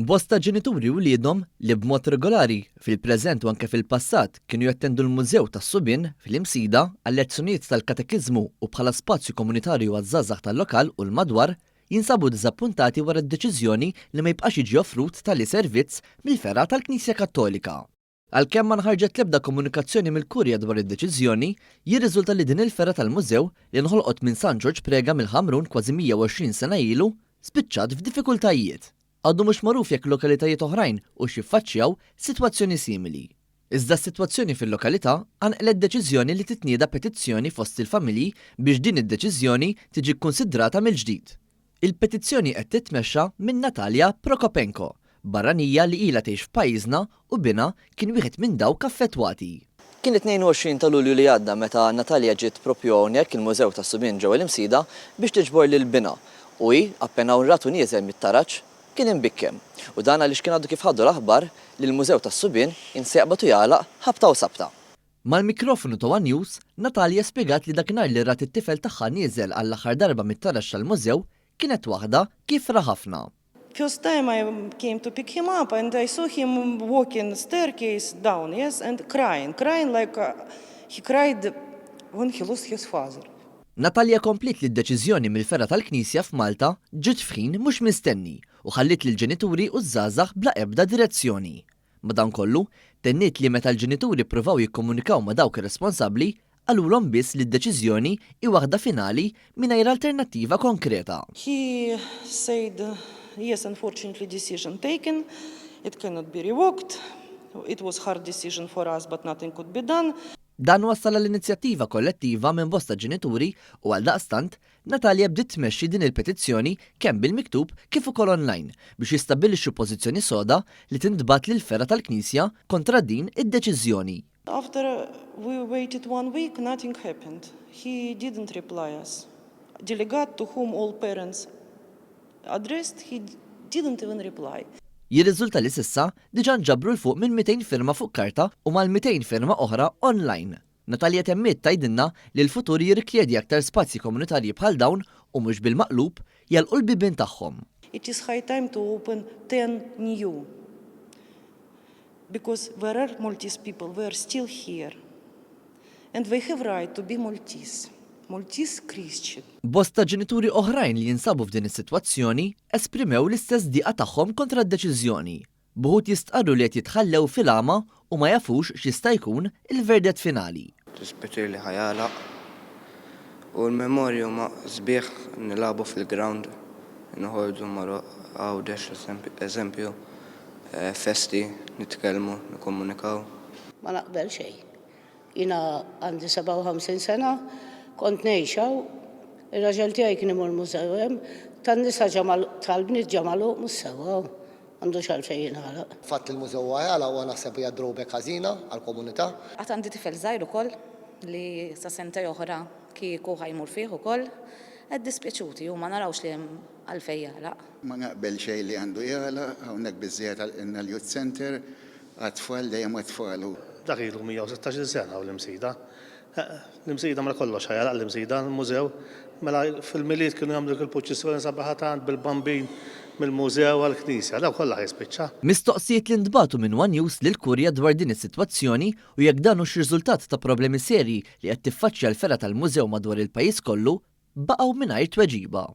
Bosta ġenituri u liedhom li b'mod regolari fil-preżent u anke fil-passat kienu jattendu l-Mużew tas-Subien fil-Imsida għal lezzjonijiet tal-katekiżmu u bħala spazju komunitarju għaż-żgħażagħ tal-lokal u l-madwar jinsabu diżappuntati wara d-deċiżjoni li ma jibqax jiġi offrut tali servizz mill-Ferra tal-Knisja Kattolika. Għalkemm ma nħarġet l-ebda komunikazzjoni mill-Kurja dwar id-deċiżjoni, jirriżulta li din il-Ferra tal-Mużew li nħolqot minn San Ġorġ Prega mill-Ħamrun kważi 120 sena ilu spiċċat f'diffikultajiet. Għaddu mhux magħruf jekk lokalitajiet oħrajn u xiffaċċjaw sitwazzjoni simili. Iżda s-sitwazzjoni fil-lokalità għanqlet deċiżjoni li titnieda petizzjoni fost il-familji biex din id-deċiżjoni tiġi kkunsidrata mill-ġdid. Il-petizzjoni qed titmexxa minn Natalja Prokopenko, barranija li ilha tgħix f'pajjiżna u bina kien wieħed minn dawk affettwati. Kien 22 ta' Lulju li għadda meta Natalja ġiet propju hawnhekk il-Mużew tas-Subien ġewwa l-Imsida biex tiġbor lil bina u hi appena ratu nieżel mit-taraġġ kien imbikkem u dan għaliex kien għaddu kif ħaddu l-aħbar li l-Mużew tas-Subien insejqbatu jagħlaq ħabta u sabta. Mal-mikrofonu ta' One News, Natalja spjegat li dakinhar li rat it-tifel tagħha nieżel għall-aħħar darba mit-taraġġ tal-mużew kienet waħda kifra ħafna. First time I came to pick him up and I saw him walking staircase down, yes, and crying like he cried when he lost his father. Natalja komplit li d-deċiżjoni mill-Ferra tal-Knisja f'Malta ġiet f'ħin mhux mistenni u ħallit lill ġenituri u żgħażagħ bla ebda direzzjoni. Madankollu, tenniet li meta l-ġenituri ppruvaw jikkomunikaw ma' dawk ir-responsabbli għalulhom biss li d-deċiżjoni hi waħda finali mingħajr alternattiva konkreta. He said, yes, unfortunately decision taken, it cannot be revoked, it was hard decision for us but nothing could be done. Dan wassal l-inizjattiva kollettiva minn bosta ġenituri u għal daqstant Natalja bdiet tmexxi din il-petizzjoni kemm bil-miktub kif ukoll online biex jistabbilixxu pożizzjoni soda li tintbagħat lill-Ferra tal-Knisja kontra din id-deċiżjoni. After we waited 1 week, nothing happened. He didn't reply us. Delegate to whom all parents addressed, he didn't even reply. Jirriżulta li sissa diġà nġabru l-fuq minn 200 firma fuq karta u mal-200 firma oħra online. Natalja temmiet tgħidilna li l-futur jirrikjedi aktar spazji komunitarji bħal dawn u mhux bil-maqlub jalqu l-bibien tagħhom. It is high time to open 10 new. Because there are Maltese people, they are still here. And they have right to be Maltese. Maltese Christian. Bosta ġenituri oħrajn li jinsabu f'din is-sitwazzjoni esprimew l-istess diqa tagħhom kontra d-deċiżjoni. Buħud jistqarru li qed jitħallew fil-għama u ma jafux x'jista' jkun il-verdett finali. Tispeċir li ħajalaq u l-memorju ma sbieħ nilabu fil-ground nħordu marru għawdex eżempju festi nitkellmu, nikkomunikaw. Ma naqbel xejn. Jiena għandi 57 sena, kont ngħixaw, ir-raġel tiegħi kien imur mużew hemm, tan-nisa tal-bniet ġamalu mhux sewwa, m'għandux għalfejn jingħalaq. Fatt il-mużew għajala u naħseb hija drawback ħażina għall-komunità. Għad għandi tifel żgħir ukoll li sa sentej oħra kieku ħajmur fih ukoll, qed dispjaċuti u ma narawx li hemm għalfejn jagħlaq. Ma naqbel xejn li għandu jagħlaq hawnhekk biżżejjed għall-Youth Center għat-tfal dejjem għat-tfal. Dak ilu 116 sena u l-Imsida. L-Imsida mela kollox ħajala l-Imsida, l-mużew, mela fil-miliet kienu jagħmlu il-proċessjoni sabaħatant bil-bambin mill-mużew għall-Knisja, daw kollha jispiċċa. Mistoqsijiet li ntbagħtu minn One News lil Kurja dwar din is-sitwazzjoni u jekk dan hux riżultat ta' problemi serji li qed tiffaċċja l-Ferra tal-Mużew madwar il-pajjiż kollu baqgħu mingħajr tweġiba.